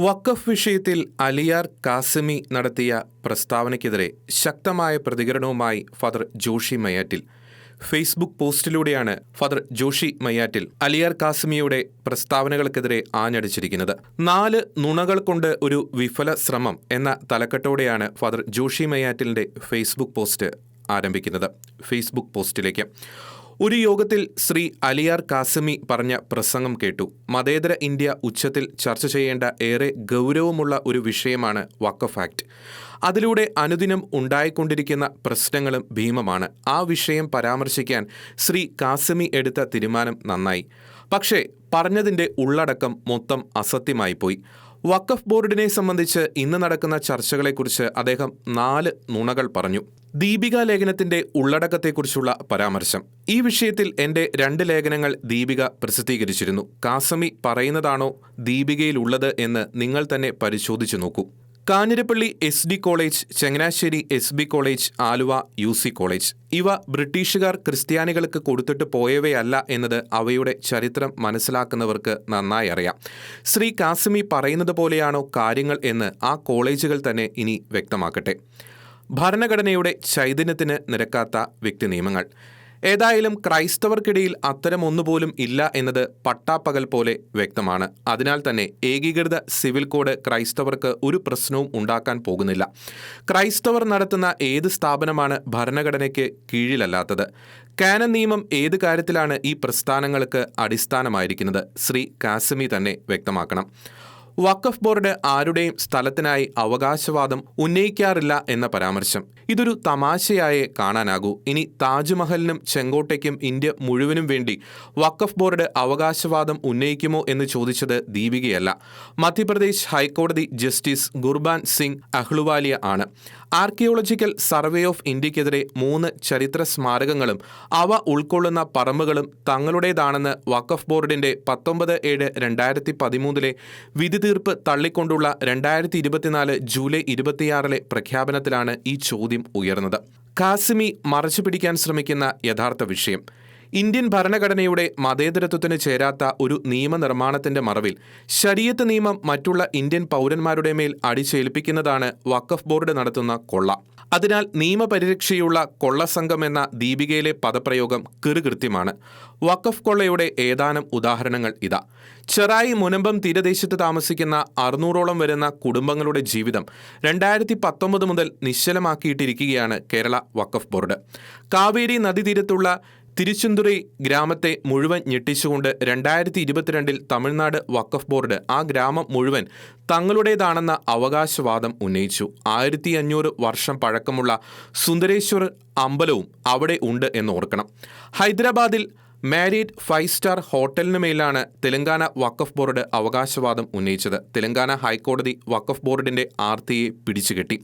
വഖഫ് വിഷയത്തിൽ അലിയാർ കാസിമി നടത്തിയ പ്രസ്താവനയ്ക്കെതിരെ ശക്തമായ പ്രതികരണവുമായി father Joshi മയ്യാറ്റിൽ. Facebook പോസ്റ്റിലൂടെയാണ് father Joshi മയ്യാറ്റിൽ Aliyar കാസിമിയുടെ പ്രസ്താവനകൾക്കെതിരെ ആഞ്ഞടിച്ചിരിക്കുന്നത്. 4 നുണകൾ കൊണ്ട് ഒരു വിഫല ശ്രമം എന്ന തലക്കെട്ടോടെയാണ് ഫാദർ ജോഷി മയ്യാറ്റിലിന്റെ ഫേസ്ബുക്ക് പോസ്റ്റ് ആരംഭിക്കുന്നത്. ഫേസ്ബുക്ക് പോസ്റ്റിലേക്ക് ഒരു യോഗത്തിൽ ശ്രീ അലിയാർ കാസിമി പറഞ്ഞ പ്രസംഗം കേട്ടു. മതേതര ഇന്ത്യ ഉച്ചത്തിൽ ചർച്ച ചെയ്യേണ്ട ഏറെ ഗൗരവമുള്ള ഒരു വിഷയമാണ് വഖഫ് ആക്ട്. അതിലൂടെ അനുദിനം ഉണ്ടായിക്കൊണ്ടിരിക്കുന്ന പ്രശ്നങ്ങളും ഭീമമാണ്. ആ വിഷയം പരാമർശിക്കാൻ ശ്രീ കാസിമി എടുത്ത തീരുമാനം നന്നായി. പക്ഷേ പറഞ്ഞതിൻ്റെ ഉള്ളടക്കം മൊത്തം അസത്യമായിപ്പോയി. വഖഫ് ബോർഡിനെ സംബന്ധിച്ച് ഇന്ന് നടക്കുന്ന ചർച്ചകളെക്കുറിച്ച് അദ്ദേഹം 4 നുണകൾ പറഞ്ഞു. ദീപിക ലേഖനത്തിന്റെ ഉള്ളടക്കത്തെക്കുറിച്ചുള്ള പരാമർശം. ഈ വിഷയത്തിൽ എൻ്റെ 2 ലേഖനങ്ങൾ ദീപിക പ്രസിദ്ധീകരിച്ചിരുന്നു. കാസിമി പറയുന്നതാണോ ദീപികയിലുള്ളത് എന്ന് നിങ്ങൾ തന്നെ പരിശോധിച്ചു നോക്കൂ. Kanjirappally SD college, Changanassery SB college, Aluva UC college ഇവ ബ്രിട്ടീഷുകാർ ക്രിസ്ത്യാനികൾക്ക് കൊടുത്തിട്ട് പോയവയല്ല എന്നത് അവയുടെ ചരിത്രം മനസ്സിലാക്കുന്നവർക്ക് നന്നായി അറിയാം. ശ്രീ കാസിമി പറയുന്നത് പോലെയാണോ കാര്യങ്ങൾ എന്ന് ആ കോളേജുകൾ തന്നെ ഇനി വ്യക്തമാക്കട്ടെ. ഭരണഘടനയുടെ ചൈതന്യത്തിന് നിരക്കാത്ത വ്യക്തി നിയമങ്ങൾ. ഏതായാലും ക്രൈസ്തവർക്കിടയിൽ അത്തരം ഒന്നുപോലും ഇല്ല എന്നത് പട്ടാപ്പകൽ പോലെ വ്യക്തമാണ്. അതിനാൽ തന്നെ ഏകീകൃത സിവിൽ കോഡ് ക്രൈസ്തവർക്ക് ഒരു പ്രശ്നവും ഉണ്ടാക്കാൻ പോകുന്നില്ല. ക്രൈസ്തവർ നടത്തുന്ന ഏത് സ്ഥാപനമാണ് ഭരണഘടനയ്ക്ക് കീഴിലല്ലാത്തത്? കാനൻ നിയമം ഏത് കാര്യത്തിലാണ് ഈ പ്രസ്ഥാനങ്ങൾക്ക് അടിസ്ഥാനമായിരിക്കുന്നത്? ശ്രീ കാസിമി തന്നെ വ്യക്തമാക്കണം. വഖഫ് ബോർഡ് ആരുടെയും സ്ഥലത്തിനായി അവകാശവാദം ഉന്നയിക്കാറില്ല എന്ന പരാമർശം ഇതൊരു തമാശയായേ കാണാനാകൂ. ഇനി താജ്മഹലിനും ചെങ്കോട്ടയ്ക്കും ഇന്ത്യ മുഴുവനും വേണ്ടി വഖഫ് ബോർഡ് അവകാശവാദം ഉന്നയിക്കുമോ എന്ന് ചോദിച്ചത് ദീപികയല്ല, മധ്യപ്രദേശ് ഹൈക്കോടതി ജസ്റ്റിസ് ഗുർബാൻ സിംഗ് അഹ്ലുവാലിയ ആണ്. ആർക്കിയോളജിക്കൽ സർവേ ഓഫ് ഇന്ത്യക്കെതിരെ 3 ചരിത്ര സ്മാരകങ്ങളും അവ ഉൾക്കൊള്ളുന്ന പറമ്പുകളും തങ്ങളുടേതാണെന്ന് വഖഫ് ബോർഡിന്റെ 19/7/2013 വിധി തീർപ്പ് തള്ളിക്കൊണ്ടുള്ള 2024 ജൂലൈ 26 പ്രഖ്യാപനത്തിലാണ് ഈ ചോദ്യം ഉയർന്നത്. കാസിമി മറച്ചുപിടിക്കാൻ ശ്രമിക്കുന്ന യഥാർത്ഥ വിഷയം ഇന്ത്യൻ ഭരണഘടനയുടെ മതേതരത്വത്തിന് ചേരാത്ത ഒരു നിയമനിർമ്മാണത്തിന്റെ മറവിൽ ശരീഅത്ത് നിയമം മറ്റുള്ള ഇന്ത്യൻ പൗരന്മാരുടെ മേൽ അടിച്ചേൽപ്പിക്കുന്നതാണ് വഖഫ് ബോർഡ് നടത്തുന്ന കൊള്ള. അതിനാൽ നിയമപരിരക്ഷയുള്ള കൊള്ളസംഘം എന്ന ദീപികയിലെ പദപ്രയോഗം കൃത്യമാണ്. വഖഫ് കൊള്ളയുടെ ഏതാനും ഉദാഹരണങ്ങൾ ഇതാ. ചെറായി മുനമ്പം തീരദേശത്ത് താമസിക്കുന്ന 600ഓളം വരുന്ന കുടുംബങ്ങളുടെ ജീവിതം 2019 മുതൽ നിശ്ചലമാക്കിയിട്ടിരിക്കുകയാണ് കേരള വഖഫ് ബോർഡ്. കാവേരി നദീതീരത്തുള്ള തിരുച്ചെന്തുറൈ ഗ്രാമത്തെ മുഴുവൻ ഞെട്ടിച്ചുകൊണ്ട് 2022 തമിഴ്നാട് വഖഫ് ബോർഡ് ആ ഗ്രാമം മുഴുവൻ തങ്ങളുടേതാണെന്ന അവകാശവാദം ഉന്നയിച്ചു. 1500 വർഷം പഴക്കമുള്ള സുന്ദരേശ്വർ അമ്പലവും അവിടെ ഉണ്ട് എന്ന് ഓർക്കണം. ഹൈദരാബാദിൽ മാരിയറ്റ് 5 സ്റ്റാർ ഹോട്ടലിന് മേലാണ് തെലങ്കാന വഖഫ് ബോർഡ് അവകാശവാദം ഉന്നയിച്ചത്. തെലങ്കാന ഹൈക്കോടതി വഖഫ് ബോർഡിന്റെ ആർത്തിയെ പിടിച്ചുകെട്ടി.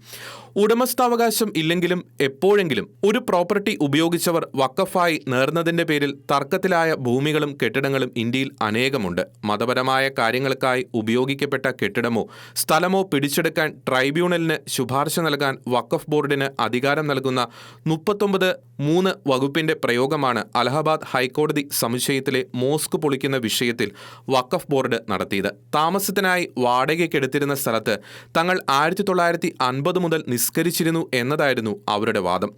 ഉടമസ്ഥാവകാശം ഇല്ലെങ്കിലും എപ്പോഴെങ്കിലും ഒരു പ്രോപ്പർട്ടി ഉപയോഗിച്ചവർ വഖഫായി നേർന്നതിന്റെ പേരിൽ തർക്കത്തിലായ ഭൂമികളും കെട്ടിടങ്ങളും ഇന്ത്യയിൽ അനേകമുണ്ട്. മതപരമായ കാര്യങ്ങൾക്കായി ഉപയോഗിക്കപ്പെട്ട കെട്ടിടമോ സ്ഥലമോ പിടിച്ചെടുക്കാൻ ട്രൈബ്യൂണലിന് ശുപാർശ നൽകാൻ വഖഫ് ബോർഡിന് അധികാരം നൽകുന്ന 39(3) വകുപ്പിന്റെ പ്രയോഗമാണ് അലഹബാദ് ഹൈക്കോടതി സമുച്ചയത്തിലെ മോസ്ക് പൊളിക്കുന്ന വിഷയത്തിൽ വഖഫ് ബോർഡ് നടത്തിയത്. താമസത്തിനായി വാടകയ്ക്കെടുത്തിരുന്ന സ്ഥലത്ത് തങ്ങൾ 1950 മുതൽ നിസ്കരിച്ചിരുന്നു എന്നതായിരുന്നു അവരുടെ വാദം.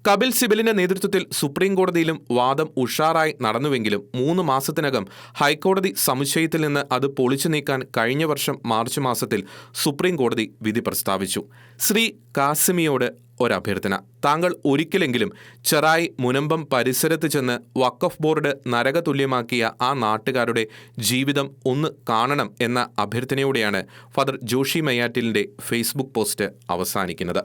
കപിൽ സിബലിന്റെ നേതൃത്വത്തിൽ സുപ്രീം കോടതിയിലും വാദം ഉഷാറായി നടന്നുവെങ്കിലും 3 മാസത്തിനകം ഹൈക്കോടതി സമുച്ചയത്തിൽ നിന്ന് അത് പൊളിച്ചു നീക്കാൻ കഴിഞ്ഞ വർഷം മാർച്ച് മാസത്തിൽ സുപ്രീം കോടതി വിധി പ്രസ്താവിച്ചു. ശ്രീ കാസിമിയോട് ഒരഭ്യർത്ഥന. താങ്കൾ ഒരിക്കലെങ്കിലും ചെറായി മുനമ്പം പരിസരത്ത് ചെന്ന് വഖഫ് ബോർഡ് നരകതുല്യമാക്കിയ ആ നാട്ടുകാരുടെ ജീവിതം ഒന്ന് കാണണം എന്ന അഭ്യർത്ഥനയോടെയാണ് ഫാദർ ജോഷി മയ്യാറ്റിലിന്റെ ഫേസ്ബുക്ക് പോസ്റ്റ് അവസാനിക്കുന്നത്.